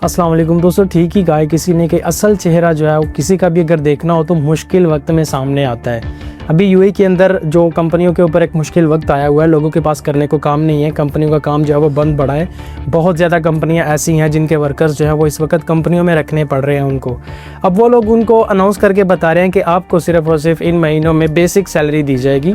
अस्सलाम वालेकुम दोस्तों, ठीक ही गाय किसी ने कि असल चेहरा जो है वो किसी का भी अगर देखना हो तो मुश्किल वक्त में सामने आता है। अभी यूएई के अंदर जो कंपनियों के ऊपर एक मुश्किल वक्त आया हुआ है, लोगों के पास करने को काम नहीं है, कंपनियों का काम जो है वो बंद पड़ा है। बहुत ज़्यादा कंपनियां ऐसी हैं जिनके वर्कर्स जो है वो इस वक्त कंपनियों में रखने पड़ रहे हैं उनको। अब वो लोग उनको अनाउंस करके बता रहे हैं कि आपको सिर्फ और सिर्फ इन महीनों में बेसिक सैलरी दी जाएगी।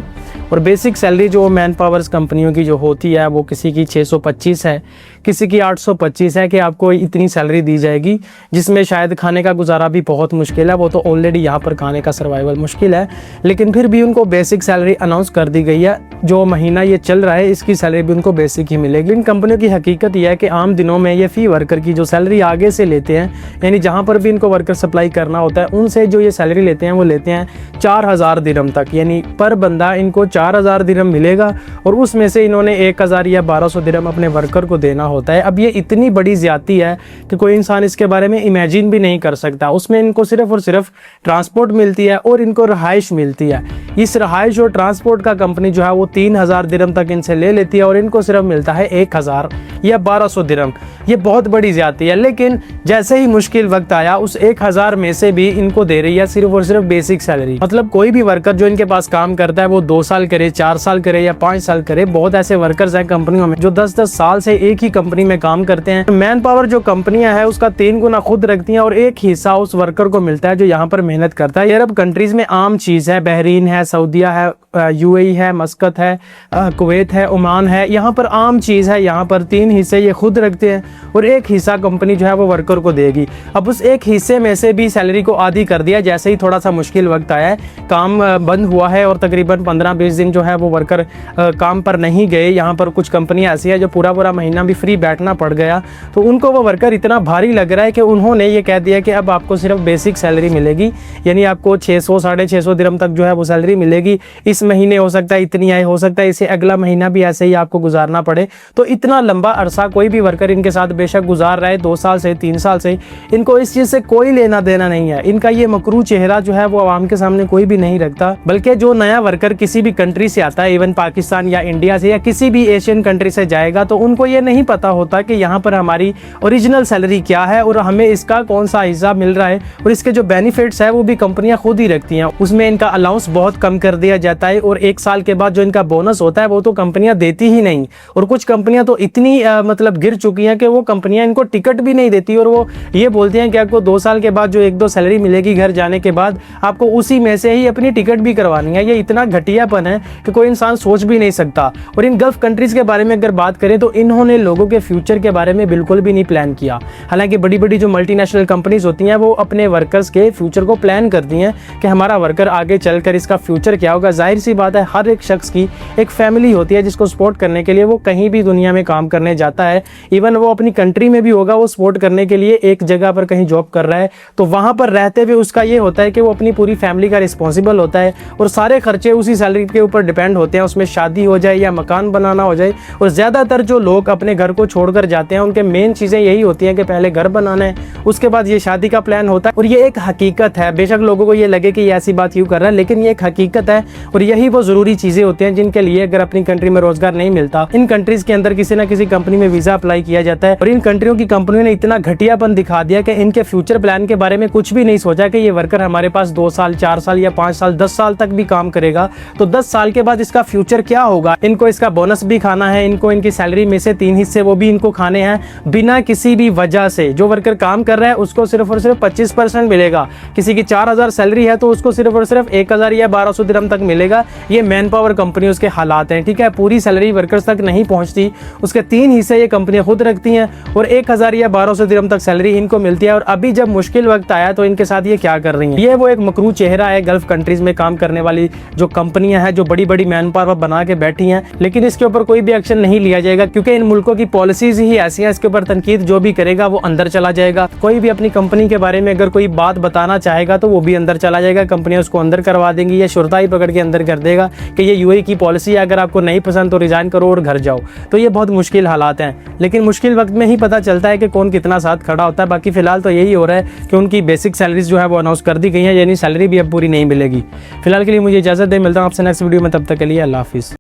और बेसिक सैलरी जो मैन पावर्स कंपनियों की जो होती है वो किसी की 625 है, किसी की 825 है कि आपको इतनी सैलरी दी जाएगी, जिसमें शायद खाने का गुजारा भी बहुत मुश्किल है। वो तो ऑलरेडी यहाँ पर खाने का सर्वाइवल मुश्किल है, लेकिन फिर भी उनको बेसिक सैलरी अनाउंस कर दी गई है। जो महीना ये चल रहा है इसकी सैलरी भी उनको बेसिक ही मिलेगी। इन कंपनियों की हकीकत यह है कि आम दिनों में ये फी वर्कर की जो सैलरी आगे से लेते हैं, यानी जहाँ पर भी इनको वर्कर सप्लाई करना होता है उनसे जो ये सैलरी लेते हैं वो लेते हैं 4000 दिरहम तक, यानी पर बंदा इनको 4000 दिरहम मिलेगा और उसमें से इन्होंने 1000 या 1200 दिरहम अपने वर्कर को देना होता है। अब ये इतनी बड़ी ज़्यादती है कि कोई इंसान इसके बारे में इमेजिन भी नहीं कर सकता। उसमें इनको सिर्फ और सिर्फ ट्रांसपोर्ट मिलती है और इनको रहाइश मिलती है। इस रहाइश और ट्रांसपोर्ट का कंपनी जो है वो 3000 दिरहम तक इनसे ले लेती है और इनको सिर्फ मिलता है 1000 या 1200 दिरहम। ये बहुत बड़ी ज़्यादती है। लेकिन जैसे ही मुश्किल वक्त आया उस 1000 में से भी इनको दे रही है सिर्फ और सिर्फ बेसिक सैलरी। मतलब कोई भी वर्कर जो इनके पास काम करता है वो 2 साल करे, 4 साल करे या 5 साल करे। बहुत ऐसे वर्कर्स हैं कंपनियों में जो 10-10 साल से एक ही कंपनी में काम करते हैं। मैन पावर जो कंपनियां हैं उसका 3 गुना खुद रखती हैं और एक हिस्सा उस वर्कर को मिलता है जो यहाँ पर मेहनत करता है। ये अरब कंट्रीज में आम चीज़ है। बहरीन है, सऊदीया है, यूएई है, मस्कत है, कुवैत है, ओमान है। यहाँ पर आम चीज़ है। यहाँ पर 3 हिस्से ये खुद रखते हैं और एक हिस्सा कंपनी जो है वो वर्कर को देगी। अब उस एक हिस्से में से भी सैलरी को आधी कर दिया। जैसे ही थोड़ा सा मुश्किल वक्त आया है, काम बंद हुआ है और तकरीबन 15-20 दिन जो है वो वर्कर काम पर नहीं गए। यहाँ पर कुछ कंपनियाँ ऐसी है जो पूरा महीना भी फ्री बैठना पड़ गया, तो उनको वो वर्कर इतना भारी लग रहा है कि उन्होंने ये कह दिया कि अब आपको सिर्फ बेसिक सैलरी मिलेगी, यानी आपको 600-650 दिरहम तक जो है वो सैलरी मिलेगी। इस महीने हो सकता है इतनी आए, हो सकता है इसे अगला महीना भी ऐसे ही आपको गुजारना पड़े। तो इतना लंबा अरसा कोई भी वर्कर इनके साथ बेशक गुजार रहा है, 2 साल से 3 साल से, इनको इस चीज़ से कोई लेना देना नहीं है। इनका ये मकरू चेहरा जो है वो आवाम के सामने कोई भी नहीं रखता। बल्कि जो नया वर्कर किसी भी कंट्री से आता है, इवन पाकिस्तान या इंडिया से या किसी भी एशियन कंट्री से जाएगा, तो उनको ये नहीं पता होता कि यहाँ पर हमारी ओरिजिनल सैलरी क्या है और हमें इसका कौन सा हिस्सा मिल रहा है। और इसके जो बेनिफिट्स है वो भी कंपनियां खुद ही रखती हैं। उसमें इनका अलाउंस बहुत कम कर दिया जाता है और 1 साल के बाद जो इनका बोनस होता है वो तो कंपनियां देती ही नहीं। और कुछ कंपनियां तो इतनी मतलब गिर चुकी हैं कि वो कंपनियां इनको टिकट भी नहीं देती और वो ये बोलती हैं कि आपको 2 साल के बाद जो 1-2 सैलरी मिलेगी घर जाने के बाद, आपको उसी में से ही अपनी टिकट भी करवानी है। ये इतना घटियापन है कि कोई इंसान सोच भी नहीं सकता। और इन गल्फ कंट्रीज के बारे में अगर बात करें तो इन्होंने लोगों के फ्यूचर के बारे में बिल्कुल भी नहीं प्लान किया। हालांकि बड़ी बड़ी जो मल्टीनेशनल कंपनीज होती हैं वो अपने वर्कर्स के फ्यूचर को प्लान करती हैं कि हमारा वर्कर आगे चलकर इसका फ्यूचर क्या होगा। जाहिर सी बात है, हर एक शख्स की एक फैमिली होती है जिसको सपोर्ट करने के लिए वो कहीं भी दुनिया में काम करने जाता है। इवन वो अपनी कंट्री में भी होगा, वो सपोर्ट करने के लिए एक जगह पर कहीं जॉब कर रहा है, तो वहाँ पर रहते हुए उसका ये होता है कि वो अपनी पूरी फैमिली का रिस्पॉन्सिबल होता है और सारे खर्चे उसी सैलरी के ऊपर डिपेंड होते हैं। उसमें शादी हो जाए या मकान बनाना हो जाए, और ज़्यादातर जो लोग अपने घर को छोड़कर जाते हैं उनके मेन चीज़ें यही होती हैं कि पहले घर बनाना है, उसके बाद ये शादी का प्लान होता है। और ये एक हकीकत है। बेशक लोगों को ये लगे कि ये ऐसी बात क्यों कर रहा है, लेकिन ये एक हकीकत है और यही वो ज़रूरी चीज़ें होती हैं जिनके लिए अगर अपनी कंट्री में रोजगार नहीं मिलता, इन कंट्रीज़ के अंदर किसी ना किसी कंपनी में वीज़ा अप्लाई किया जाता है। और इन कंट्रियों की कंपनियों ने इतना घटियापन दिखा दिया कि इनके फ्यूचर प्लान के बारे में कुछ भी नहीं सोचा कि ये वर्कर हमारे पास 2 साल, 4 साल या 5 साल, 10 साल तक भी काम करेगा, तो 10 साल के बाद इसका फ्यूचर क्या होगा। इनको इसका बोनस भी खाना है, इनको इनकी सैलरी में से 3 हिस्से वो भी इनको खाने हैं बिना किसी भी वजह से। जो वर्कर काम कर रहा है उसको सिर्फ और सिर्फ 25% मिलेगा। किसी की 4000 सैलरी है तो उसको सिर्फ और सिर्फ 1000 या 1200 दिरहम तक मिलेगा। ये मैन पावर कंपनियों के हालात हैं, ठीक है। पूरी सैलरी वर्कर्स तक नहीं पहुंचती, उसके 3 हिस्से ये कंपनियां खुद रखती हैं और 1000 या 1200 दिरहम तक सैलरी इनको मिलती है। और अभी जब मुश्किल वक्त आया तो इनके साथ ये क्या कर रही हैं। ये वो एक मकरू चेहरा है गल्फ कंट्रीज में काम करने वाली जो कंपनियां हैं, जो बड़ी बड़ी मैन पावर बना के बैठी हैं, लेकिन इसके ऊपर कोई भी एक्शन नहीं लिया जाएगा क्योंकि इन मुल्कों की पॉलिसीज ही ऐसी हैं। इसके ऊपर तनकीद जो भी करेगा वो अंदर चला जाएगा। कोई भी अपनी कंपनी के बारे में अगर कोई बात बताना चाहेगा तो वो भी अंदर चला जाएगा। कंपनियां उसको अंदर करवा देंगी या शुरता ही पकड़ के अंदर कर देगा कि ये यूएई की पॉलिसी है, अगर आपको नहीं पसंद तो रिजाइन करो और घर जाओ। तो ये बहुत मुश्किल हालात हैं, लेकिन मुश्किल वक्त में ही पता चलता है कि कौन कितना साथ खड़ा होता है। बाकी फिलहाल तो यही हो रहा है कि उनकी बेसिक सैलरीज जो है वो अनाउंस कर दी गई है, यानी सैलरी भी अब पूरी नहीं मिलेगी। फिलहाल के लिए मुझे इजाज़त दे, मिलता हूँ आपसे नेक्स्ट वीडियो में। तब तक के लिए अल्लाह हाफिज़।